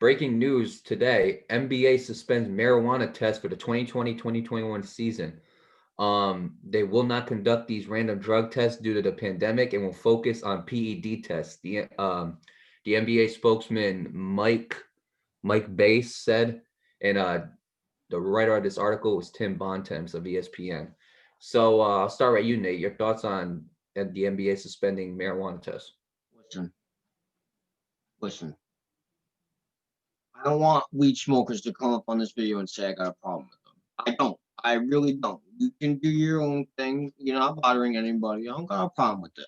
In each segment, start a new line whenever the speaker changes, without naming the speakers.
breaking news today, NBA suspends marijuana test for the 2020-2021 season. They will not conduct these random drug tests due to the pandemic and will focus on PED tests. The NBA spokesman Mike Bass said, and the writer of this article was Tim Bontemps of ESPN. So I'll start with you, Nate. Your thoughts on the NBA suspending marijuana tests?
Listen, listen. I don't want weed smokers to come up on this video and say I got a problem with them. I don't. I really don't. You can do your own thing. You're not bothering anybody. I don't got a problem with it.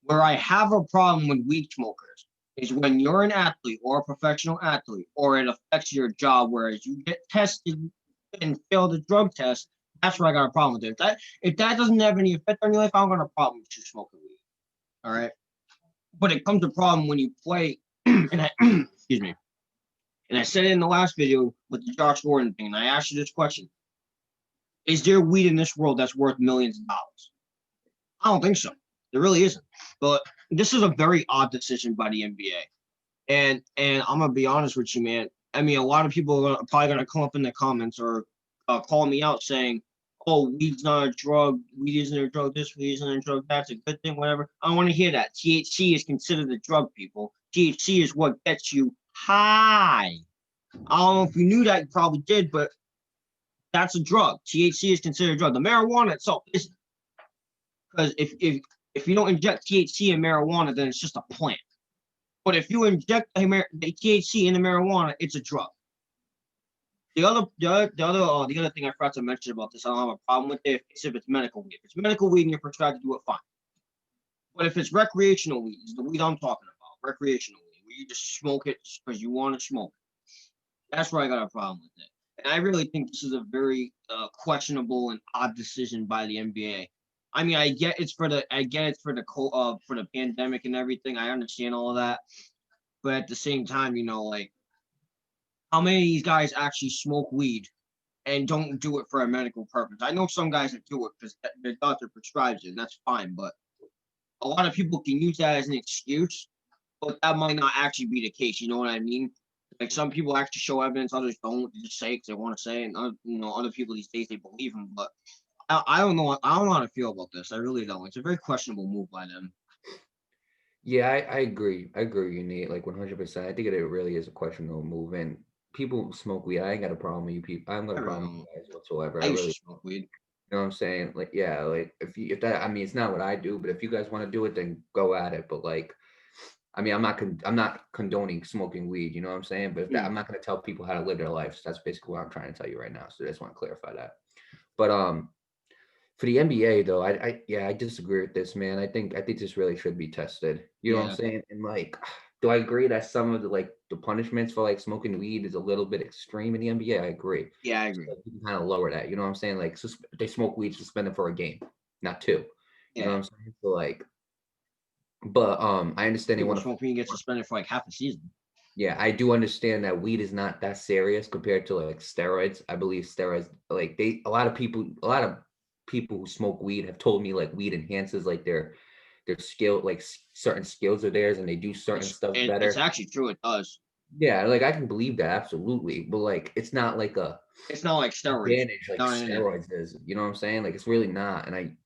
Where I have a problem with weed smokers is when you're an athlete or a professional athlete, or it affects your job, whereas you get tested and fail the drug test. That's where I got a problem with it. If that doesn't have any effect on your life, I don't got a problem with you smoking weed. All right. But it comes a problem when you play, and excuse me. And I said it in the last video with the Josh Gordon thing, and I asked you this question. Is there weed in this world that's worth millions of dollars? I don't think so. There really isn't. But this is a very odd decision by the NBA. And I'm going to be honest with you, man. I mean, a lot of people are probably going to come up in the comments or call me out saying, oh, weed's not a drug. Weed isn't a drug. This weed isn't a drug. That's a good thing, whatever. I don't want to hear that. THC is considered a drug, people. THC is what gets you high. I don't know if you knew that, you probably did, but that's a drug. THC is considered a drug. The marijuana itself isn't. Because if you don't inject THC in marijuana, then it's just a plant. But if you inject the THC in the marijuana, it's a drug. The other thing I forgot to mention about this, I don't have a problem with it if it's medical weed. If it's medical weed and you're prescribed to do it, fine. But if it's recreational weed, it's the weed I'm talking about, recreational weed, where you just smoke it because you want to smoke it. That's where I got a problem with it. And I really think this is a very questionable and odd decision by the NBA. I mean, I get it's for the pandemic and everything. I understand all of that, but at the same time, like, how many of these guys actually smoke weed and don't do it for a medical purpose? I know some guys that do it because their doctor prescribes it, and that's fine. But a lot of people can use that as an excuse, but that might not actually be the case. You know what I mean? Like, some people actually show evidence, others don't. They just say because they want to say, and other people these days, they believe them. But I don't know. I don't know how to feel about this. I really don't. It's a very questionable move by them.
Yeah, I agree. I agree with you, Nate, like 100%. I think it really is a questionable move. And people who smoke weed, I ain't got a problem with you people. I ain't got
I
a
really
problem with
don't.
you guys whatsoever.
I
I
used
really,
to smoke weed.
you know what I'm saying? Like, yeah, like if that, I mean, it's not what I do, but if you guys want to do it, then go at it. But like, I mean, I'm not condoning smoking weed. You know what I'm saying? But if that, I'm not going to tell people how to live their lives. That's basically what I'm trying to tell you right now. So I just want to clarify that. But for the NBA though, I disagree with this, man. I think this really should be tested. You know what I'm
Yeah.
saying? And like, do I agree that some of the punishments for like smoking weed is a little bit extreme in the NBA? I agree.
Yeah, I
So
agree.
like, you can kind of lower that. You know what I'm saying? Like, if they smoke weed, suspend them for a game, not two. You know what
Yeah.
I'm saying? So like, but I understand they
People
want to.
smoke weed and get suspended for like half a season.
Yeah, I do understand that weed is not that serious compared to like steroids. I believe steroids, like a lot of people who smoke weed have told me like weed enhances like their skill, like certain skills of theirs, and they do certain stuff
It's
better.
actually true. It does.
Yeah, like I can believe that absolutely, but like it's not like a
It's not like steroids.
advantage like
No, no, no.
steroids is. You know what I'm saying? Like it's really not. And I don't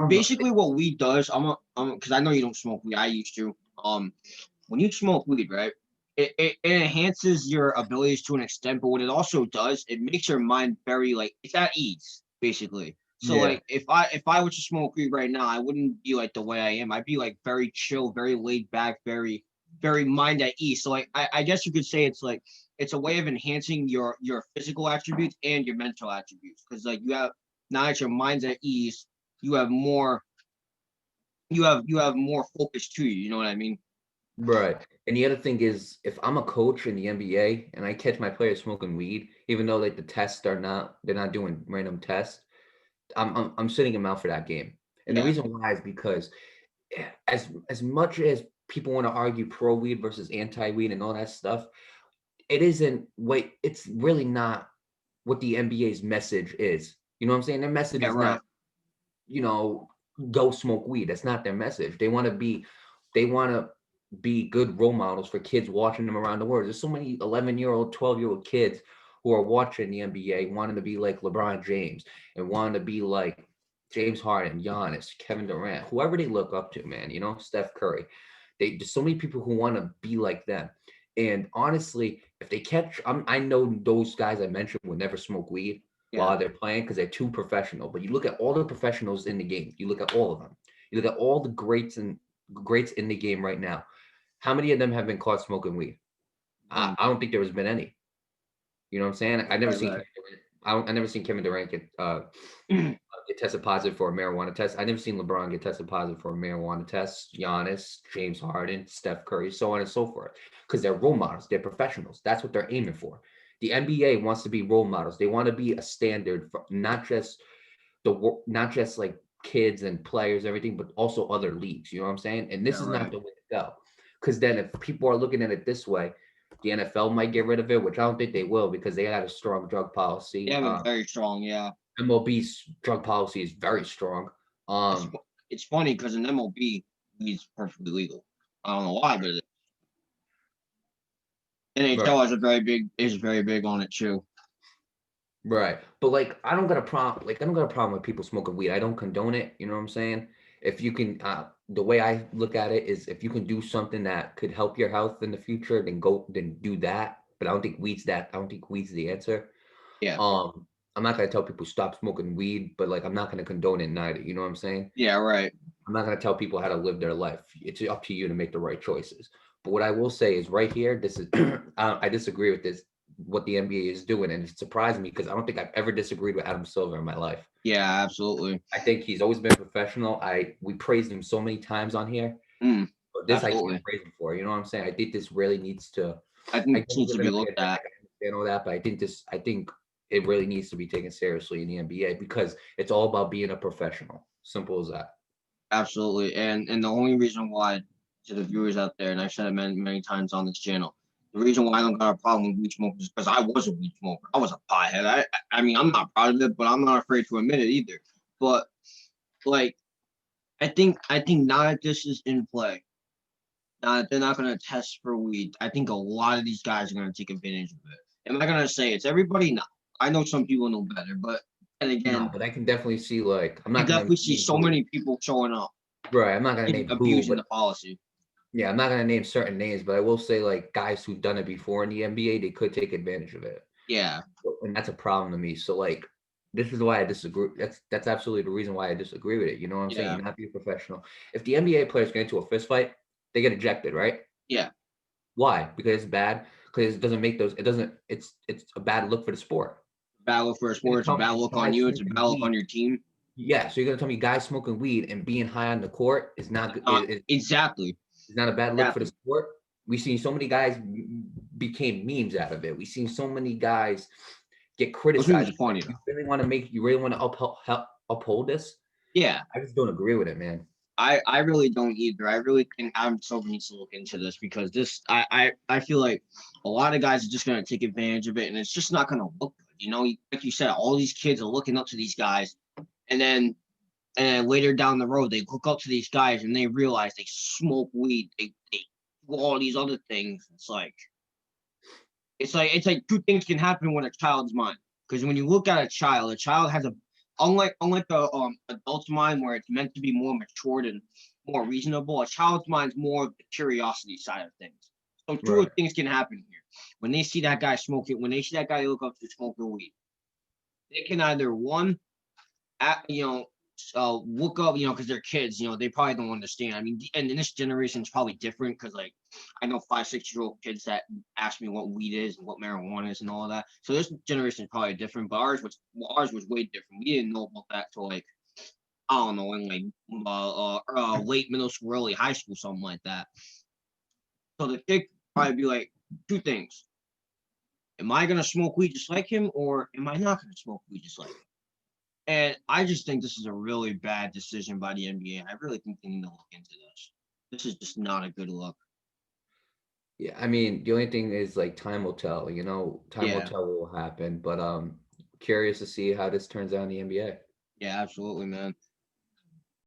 know.
Basically, what weed does, because I know you don't smoke weed. I used to. When you smoke weed, right? It enhances your abilities to an extent, but what it also does, it makes your mind very like it's at ease, basically. So
Yeah,
like if I were to smoke weed right now, I wouldn't be like the way I am. I'd be like very chill, very laid back, very mind at ease. So like I guess you could say it's a way of enhancing your physical attributes and your mental attributes. Because like you have now that your mind's at ease, you have more you have more focus to you. You know what I mean?
right. And the other thing is, if I'm a coach in the NBA and I catch my players smoking weed, even though like the tests they're not doing random tests, I'm sitting him out for that game. And the
Yeah.
reason why is because as much as people want to argue pro weed versus anti weed and all that stuff, it isn't what it's really not what the NBA's message is. You know what I'm saying? Their message
Yeah,
is
right.
not, go smoke weed. That's not their message. They want to be good role models for kids watching them around the world. There's so many 11-year-old, 12-year-old kids who are watching the NBA, wanting to be like LeBron James and wanting to be like James Harden, Giannis, Kevin Durant, whoever they look up to, man, Steph Curry. There's so many people who want to be like them. And honestly, if they catch, I know those guys I mentioned would never smoke weed
Yeah.
while they're playing because they're too professional. But you look at all the professionals in the game, you look at all of them, you look at all the greats in the game right now. How many of them have been caught smoking weed?
Mm.
I don't think there has been any. You know what I'm saying? I never
Right,
seen
right.
I never seen Kevin Durant get tested positive for a marijuana test. I never seen LeBron get tested positive for a marijuana test. Giannis, James Harden, Steph Curry, so on and so forth. Because they're role models. They're professionals. That's what they're aiming for. The NBA wants to be role models. They want to be a standard for not just like kids and players, everything, but also other leagues. You know what I'm saying? And
Yeah,
this is not
right.
the way to go. Because then if people are looking at it this way, the NFL might get rid of it, which I don't think they will because they had a strong drug
They
policy.
have a very strong, yeah.
MLB's drug policy is very strong.
It's it's funny because in MLB, weed's perfectly legal. I don't know why, but
Right,
NHL is very big on it too.
right. But like, I don't got a problem. Like, I don't got a problem with people smoking weed. I don't condone it. You know what I'm saying? If you can, the way I look at it is, if you can do something that could help your health in the future, then do that. But I don't think weed's that. I don't think weed's the answer.
Yeah,
Um, I'm not gonna tell people stop smoking weed, but like, I'm not gonna condone it neither. You know what I'm saying?
yeah, right.
I'm not going to tell people how to live their life. It's up to you to make the right choices. But what I will say is right here, this is I disagree with this what the NBA is doing, and it surprised me because I don't think I've ever disagreed with Adam Silver in my life.
Yeah, absolutely.
I think he's always been professional. We praised him so many times on here,
Mm,
but this I can't
absolutely.
praise him for. You know what I'm saying? I think this really needs to.
I
I
think
know
this
we
needs
live
to
in
be
a
looked
pandemic.
at.
I understand all that, but I think it really needs to be taken seriously in the NBA because it's all about being a professional. Simple as that.
Absolutely. And the only reason why, to the viewers out there, and I've said it many times on this channel, the reason why I don't got a problem with weed smokers is because I was a weed smoker. I was a pothead. I mean, I'm not proud of it, but I'm not afraid to admit it either. But like, I think now that this is in play, now that they're not going to test for weed, I think a lot of these guys are going to take advantage of it. Am I going to say it's everybody? No. I know some people know better, but and
No,
again,
but I can definitely see like I'm
I
not gonna
definitely see
name
so
who.
many people showing up
Right, I'm not gonna
and
name who,
abusing
but
the policy.
yeah, I'm not gonna name certain names, but I will say like guys who've done it before in the NBA, they could take advantage of it,
Yeah,
and that's a problem to me. So like, this is why I disagree. That's absolutely the reason why I disagree with it. You know what I'm saying?
yeah,
You're not being professional. If the NBA players get into a fist fight, they get ejected, right?
yeah.
Why? Because it's bad. Because it doesn't make those. It doesn't. It's a bad look for the sport.
Battle for a
You're
sport.
gonna
It's a
tell
bad
me
look on
guys
you. It's a
smoking
bad look on
weed.
your team.
Yeah, so you're gonna tell me guys smoking weed and being high on the court is not good.
Exactly.
It's not a bad look for the
Exactly.
sport. We've seen so many guys became memes out of it. We've seen so many guys get
Those memes
criticized.
are funny though.
You really want to uphold this?
Yeah,
I just don't agree with it, man.
I really don't either. I really think I'm so needs to look into this because this I feel like a lot of guys are just gonna take advantage of it and it's just not gonna look good. You know, like you said, all these kids are looking up to these guys, and then later down the road they look up to these guys and they realize they smoke weed, they do all these other things. It's like two things can happen when a child's mind. Because when you look at a child has a unlike the adult's mind where it's meant to be more matured and more reasonable. A child's mind's more of the curiosity side of things. So two
Right.
things can happen here. When they see that guy smoking, when they see that guy they look up to smoking weed, they can either one you know, look up, because they're kids, they probably don't understand. I mean, and in this generation, it's probably different because, like, I know 5, 6-year-old kids that ask me what weed is and what marijuana is and all of that. So this generation is probably different, but ours was way different. We didn't know about that till like I don't know in like late middle school, early high school, something like that. So the kid probably be like two things: Am I gonna smoke weed just like him, or am I not gonna smoke weed just like him? And I just think this is a really bad decision by the NBA. I really think they need to look into this. This is just not a good look.
Yeah, I mean, the only thing is like time will tell. Time will
Yeah,
tell what will happen. But curious to see how this turns out in the NBA.
yeah, absolutely, man.